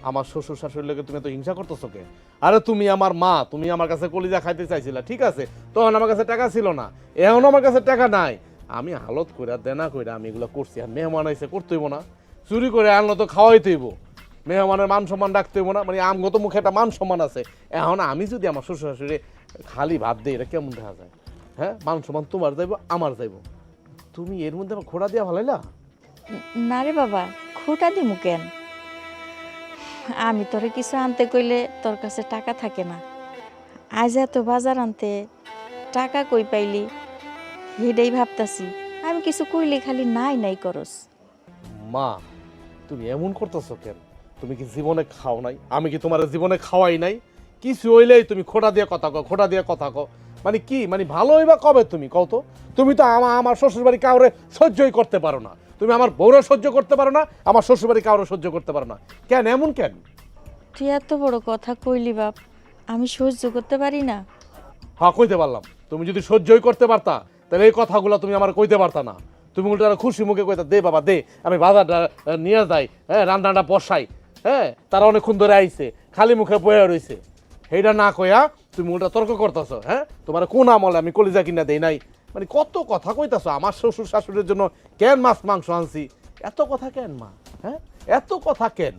আমার শ্বশুর শাশুড়ির লোকে তুমি তো হিংসা করতেছো কে? আরে তুমি আমার মা, তুমি আমার কাছে কলিজা খাইতে চাইছিলা, ঠিক আছে, তখন আমার কাছে টাকা ছিল না, এখন আমার কাছে টাকা নাই, আমি হালত কইরা দেনা কইরা আমি এগুলো করছি। আর মেহমান আইসে করতে হইব না? চুরি করে আনলো তো খাওয়াইতে হইব, মেহমানের মান সম্মান রাখতে হইব না? মানে আমগত মুখে একটা মান সম্মান আছে, এখন আমি যদি আমার শ্বশুর শাশুড়ি খালি ভাত দিই, এটা কেমন দেখা যায়? হ্যাঁ, মান সম্মান তোমার যাইব, আমার যাইব, তুমি এর মধ্যে আমার খোড়া দিয়া ভালাইলা? না রে বাবা, খোটা দিমু কেন? আমি তোরে কিছু আনতে কইলে তোর কাছে টাকা থাকে না। আজ এত বাজার আনতে টাকা কই পাইলি, হেডেই ভাবতাছি। আমি কিছু কইলে খালি নাই নাই করস। মা, তুমি এমন করতেছো কেন? তুমি কি জীবনে খাও নাই? আমি কি তোমার জীবনে খাওয়াই নাই? কিছু হইলেই তুমি খোটা দিয়ে কথা কও, খোটা দিয়ে কথা কও, মানে কি? মানে ভালো হইবা কবে তুমি কও তো? তুমি তো আমার শ্বশুর বাড়ি কাউরে সহ্যই করতে পারো না, তুমি আমার বউরে সহ্য করতে পারো না, আমার শ্বশুর বাড়ি কাউরে সহ্য করতে পারো না, কেন এমন কেন? তুই এত বড় কথা কইলি বাপ, আমি সহ্য করতে পারি না। হ্যাঁ, কইতে পারলাম। তুমি যদি সহ্যই করতে পারতা তাহলে এই কথাগুলো তুমি আমার কইতে পারতা না। তুমি উল্টা খুশি মুখে কইতা, দে বাবা দে, আমি বাজারটা নিয়ে যাই, হ্যাঁ, রান্নাটা বসাই, হ্যাঁ, তারা অনেকক্ষণ ধরে আইছে, খালি মুখে বয়ে রইছে, সেইটা না কইয়া তুমি উল্টা তর্ক করতেছ। হ্যাঁ, তোমার কোন আমলে আমি কলিজা কিনা দেই নাই? মানে কত কথা কইতাছো, আমার শ্বশুর শাশুড়ির জন্য কেন মাছ মাংস আনছি, এত কথা কেন মা? হ্যাঁ, এত কথা কেন?